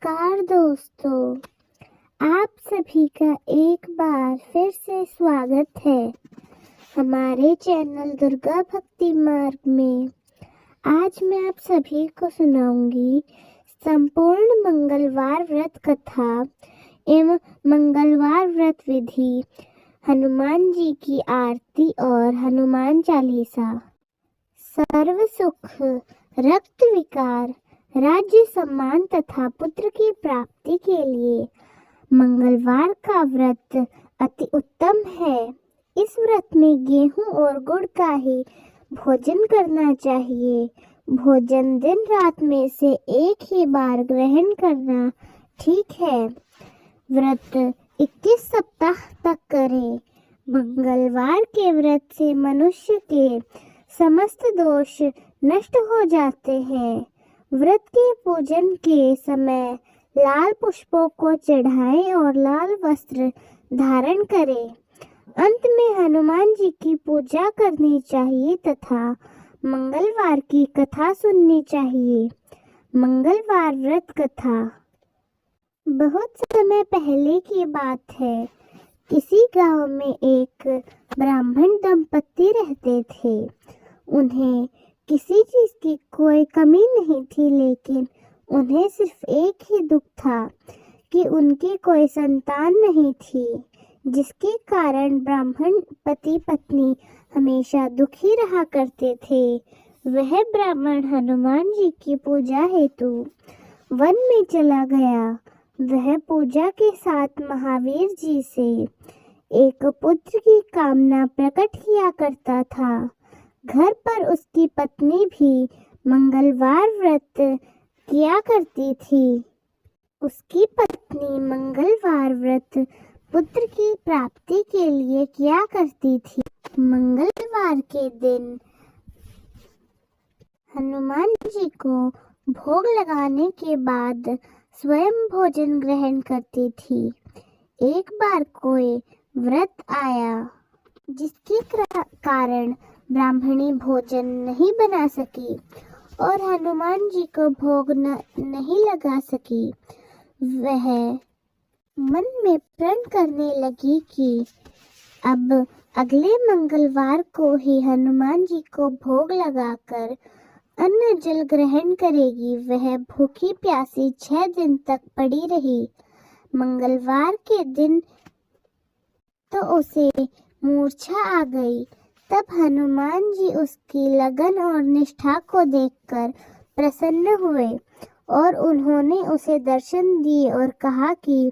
नमस्कार दोस्तों, आप सभी का एक बार फिर से स्वागत है हमारे चैनल दुर्गा भक्ति मार्ग में। आज मैं आप सभी को सुनाऊंगी संपूर्ण मंगलवार व्रत कथा एवं मंगलवार व्रत विधि, हनुमान जी की आरती और हनुमान चालीसा। सर्व सुख, रक्त विकार, राज्य सम्मान तथा पुत्र की प्राप्ति के लिए मंगलवार का व्रत अति उत्तम है। इस व्रत में गेहूं और गुड़ का ही भोजन करना चाहिए। भोजन दिन रात में से एक ही बार ग्रहण करना ठीक है। व्रत 21 सप्ताह तक करें। मंगलवार के व्रत से मनुष्य के समस्त दोष नष्ट हो जाते हैं। व्रत के पूजन के समय लाल पुष्पों को चढ़ाएं और लाल वस्त्र धारण करें। अंत में हनुमान जी की पूजा करनी चाहिए तथा मंगलवार की कथा सुननी चाहिए। मंगलवार व्रत कथा। बहुत समय पहले की बात है। किसी गांव में एक ब्राह्मण दंपति रहते थे। उन्हें किसी चीज की कोई कमी नहीं थी, लेकिन उन्हें सिर्फ एक ही दुख था कि उनकी कोई संतान नहीं थी, जिसके कारण ब्राह्मण पति पत्नी हमेशा दुखी रहा करते थे। वह ब्राह्मण हनुमान जी की पूजा हेतु वन में चला गया। वह पूजा के साथ महावीर जी से एक पुत्र की कामना प्रकट किया करता था। घर पर उसकी पत्नी भी मंगलवार व्रत किया करती थी। उसकी पत्नी मंगलवार व्रत पुत्र की प्राप्ति के लिए किया करती थी। मंगलवार के दिन हनुमान जी को भोग लगाने के बाद स्वयं भोजन ग्रहण करती थी। एक बार कोई व्रत आया, जिसके कारण ब्राह्मणी भोजन नहीं बना सकी और हनुमान जी को भोग नहीं लगा सकी। वह मन में प्रण करने लगी कि अब अगले मंगलवार को ही हनुमान जी को भोग लगाकर अन्न जल ग्रहण करेगी। वह भूखी प्यासी 6 दिन तक पड़ी रही। मंगलवार के दिन तो उसे मूर्छा आ गई। तब हनुमान जी उसकी लगन और निष्ठा को देखकर प्रसन्न हुए और उन्होंने उसे दर्शन दिए और कहा कि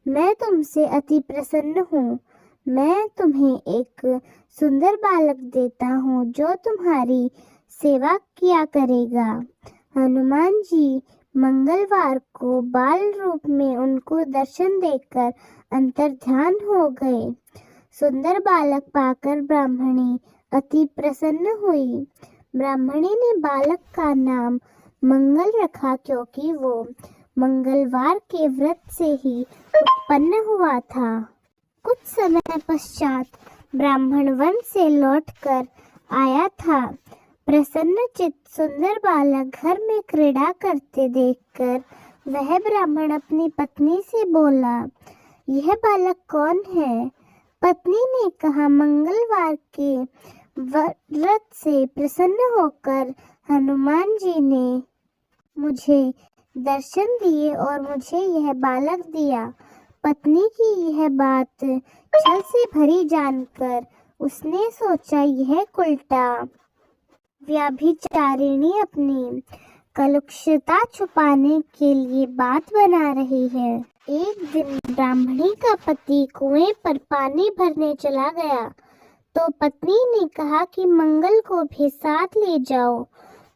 मैं तुमसे अति प्रसन्न हूँ। मैं तुम्हें एक सुंदर बालक देता हूँ जो तुम्हारी सेवा किया करेगा। हनुमान जी मंगलवार को बाल रूप में उनको दर्शन देकर अंतर्ध्यान हो गए। सुंदर बालक पाकर ब्राह्मणी अति प्रसन्न हुई। ब्राह्मणी ने बालक का नाम मंगल रखा, क्योंकि वो मंगलवार के व्रत से ही उत्पन्न हुआ था। कुछ समय पश्चात ब्राह्मण वन से लौटकर आया था। प्रसन्न चित्त सुंदर बालक घर में क्रीड़ा करते देखकर वह ब्राह्मण अपनी पत्नी से बोला, यह बालक कौन है? पत्नी ने कहा, मंगलवार के व्रत से प्रसन्न होकर हनुमान जी ने मुझे दर्शन दिए और मुझे यह बालक दिया। पत्नी की यह बात छल से भरी जानकर उसने सोचा, यह उल्टा व्यभिचारिणी अपनी कलुषता छुपाने के लिए बात बना रही है। एक दिन ब्राह्मणी का पति कुएं पर पानी भरने चला गया तो पत्नी ने कहा कि मंगल को भी साथ ले जाओ।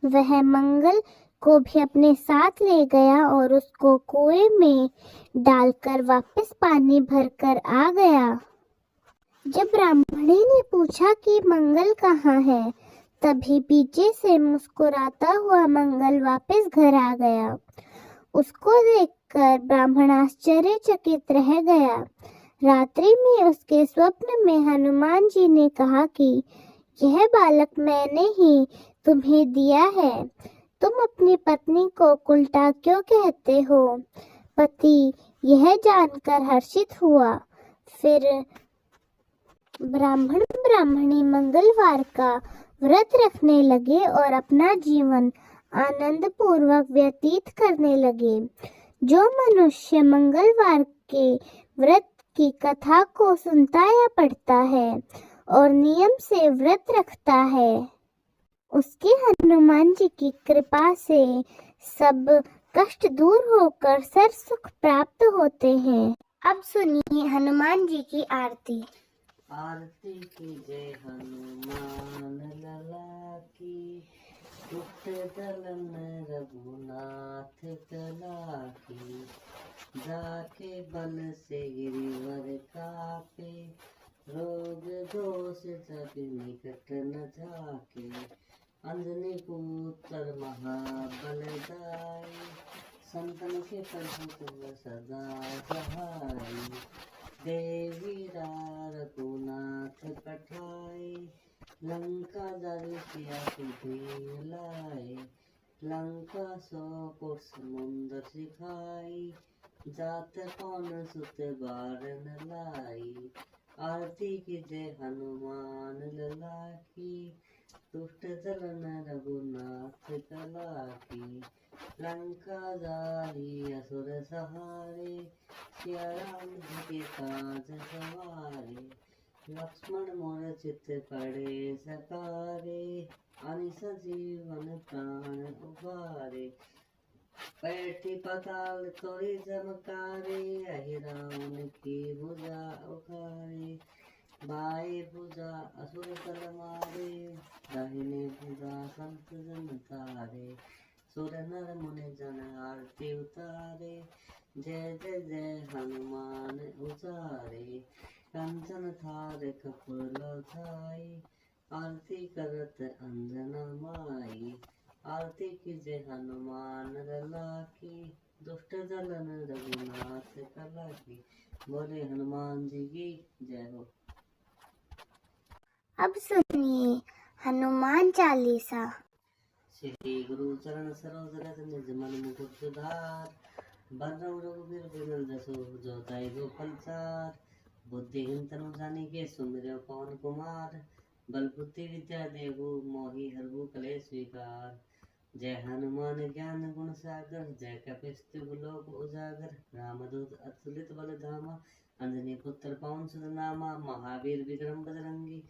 वह मंगल को भी अपने साथ ले गया और उसको कुएं में डालकर वापस पानी भरकर आ गया। जब ब्राह्मणी ने पूछा कि मंगल कहाँ है, तभी पीछे से मुस्कुराता हुआ मंगल वापस घर आ गया। उसको देखकर ब्राह्मण आश्चर्यचकित रह गया। रात्रि में उसके स्वप्न में हनुमान जी ने कहा कि यह बालक मैंने ही तुम्हें दिया है। तुम अपनी पत्नी को उल्टा क्यों कहते हो? पति यह जानकर हर्षित हुआ। फिर ब्राह्मण ब्राह्मणी मंगलवार का व्रत रखने लगे और अपना जीवन आनंद पूर्वक व्यतीत करने लगे। जो मनुष्य मंगलवार के व्रत की कथा को सुनता या पढ़ता है और नियम से व्रत रखता है, उसके हनुमान जी की कृपा से सब कष्ट दूर होकर सर सुख प्राप्त होते हैं। अब सुनिए हनुमान जी की आरती। आरती की जय हनुमान लला की, दुष्ट दलन रघुनाथ कला की। जाके बल से गिरिवर कापे, रोग दोष जग निकट न जाके। अंजनी पुत्र महाबलदाई, संतन के प्रभु तुम सदा सहाय। देवी रघुनाथ पठाए, लंका जल किया सुधीर लाए। लंका सौ कोट समुंदर सिखाई, जात कौन सुत बारन लाई। आरती की जय हनुमान लला की, दुष्ट दलन रघुनाथ कला की। लंका जारी असुर सहारे, सिया राम जी के काज सवारे। लक्ष्मण मोर चित पड़े सकारे, अनिस जीवन प्राण उबारे। बैठी पाताल तोरी जमकारे, अहि रावण की भुजा उखारे। बाएं भुजा असुर दल मारे, दाहिने भुजा संत जन तारे। सुर नर मुनि जन आरती उतारे, जय जय जय हनुमान उचारे। कंचन थार कपूर छाई, आरती करत अंजना माई। आरती की जय हनुमान लला की, दुष्ट दलन रघुनाथ कला की। बोले हनुमान जी की जय हो। अब सुनिए हनुमान चालीसा। श्री गुरु चरण सरोज रज निज मन मुकुर सुधार, बरनउँ रघुबीर बिमल जसु जो दायिगो फलचार। बुद्धिहीन तनु जानिके सुमिरौ पवन कुमार, बल बुद्धि विद्या देहु मोहि हरहु कलेश विकार। जय हनुमान ज्ञान गुण सागर, जय कपीस लोक उजागर। रामदूत अतुलित बल धामा, अंजनी पुत्र पवन सुत नामा। महावीर विक्रम बजरंगी,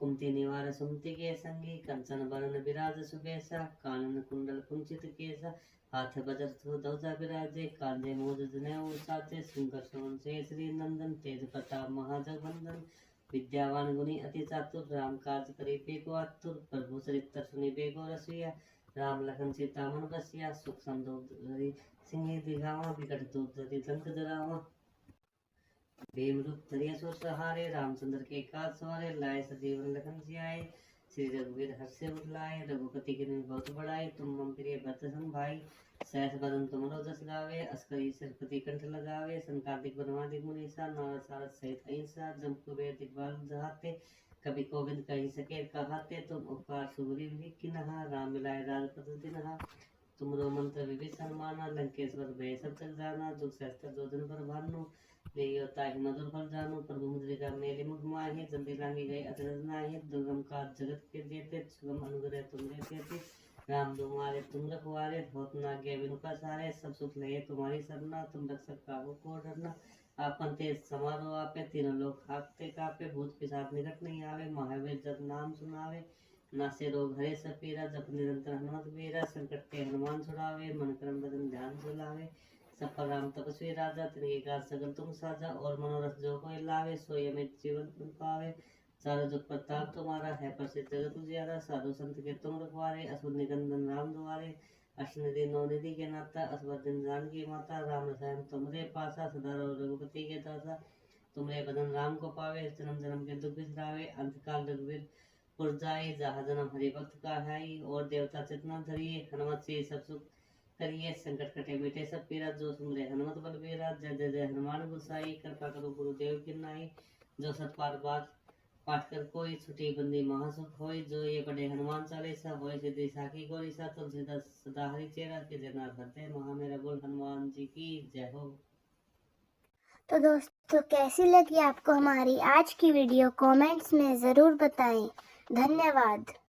कुमति निवार सुमति के संगी। कंचन बरन बिराज सुबेसा, कानन कुंडल कुंचित केसा। हाथ बजर ध्वजा विराजे, कांधे मोद जनेऊ साजे। सुंदर सुमन से श्री नंदन, तेज प्रताप महाजगवंदन। विद्यावान गुणी अति चातुर, राम काज करिबे को आतुर। प्रभु चरित्र सुनिबे को रसिया, राम लखन सीता मन बसिया। सुख संतोष सिंह दिखावा, विकट दूत धरि लंक जरावा। भीम रूप धरि असुर सहारे, रामचंद्र के काज सवारे। लाए सजीवन लखन जियाए, श्री रघुवीर हर्ष उर लाए। रघुपति के बहुत बड़ाई, तुम मम प्रिय भरत सम भाई। सहस बदन तुमरो जस गावे, अस्करी सरपति कंठ लगावे। संकादिक ब्रह्मादिक मुनीसा, नारद सारद सहित अहिंसा। जम कुबेर दिखपाल जहाते, कवि कोविद कहि सके कहाते। तुम उपकार सुग्रीव कीन्हा, राम मिलाए राजपद दीन्हा। तुमरो मंत्र विभीषण माना, लंकेश्वर भय सब जग जाना। दुख सहस्त्र जो जन पर भानु, ताहि मधुर फल जानु। प्रभु मुद्रिका मेलि मुख माहि, जल्दी लांगी गए अचरज नाहि। दुर्गम काज जगत के जेते, सुगम अनुग्रह तुमरे तेते। राम दुआरे तुम रखवारे, होत न आज्ञा बिनु पसारे। सब सुख लहे तुम्हारी सरना, तुम रक्षक काहू को डरना। आपन तेज समारो आपे, तीनों लोग खाकते कापे। भूत पिशाच निकट नहीं आवे, महावीर जब नाम सुनावे। नासे रोग हरे सब पीरा, जप निरंतर हनुमत वीरा। संकट ते हनुमान छुड़ावे, मन क्रम बदन ध्यान सुलावे। सफल राम तपस्वी राजा, तिनके काज सगल तुम साजा। और मनोरथ जो कोई लावे, सोई अमित जीवन तुम पावे। सारा जुग प्रताप तुम्हारा है, प्रसिद्ध जगत उजियारा। साधु संत के तुम रखवारे, असुर निकंदन राम दुआरे। अष्टनिधि नौ निधि के नाता, असवर दिन जानकी माता। राम रसायन तुमरे पासा, सदा रहो रघुपति के दासा। तुमरे बदन राम को पावे, जन्म जन्म के दुख बिसरावे। अंत काल रघुवीर पुर जाई, जहाँ जन्म हरि भक्त का है। और देवता चितना धरिए, हनुमत से सब सुख करिए। संकट कटे मिटे सब पीरा, जो सुमरे हनुमत बलबीरा। जय जय जय हनुमान गोसाई, कृपा करो गुरुदेव की नाई। जो सत बार पाठ कर कोई छुटी बंदी महासुख होय, जो ये पढ़े हनुमान चालीसा होय सिद्धि साखी गौरीसा, तुलसीदास सदा हरि चेरा के जना करते महा मेरा बोल हनुमान जी की जय हो। तो दोस्तों कैसी लगी आपको हमारी आज की वीडियो कमेंट्स में ज़रूर बताएं। धन्यवाद।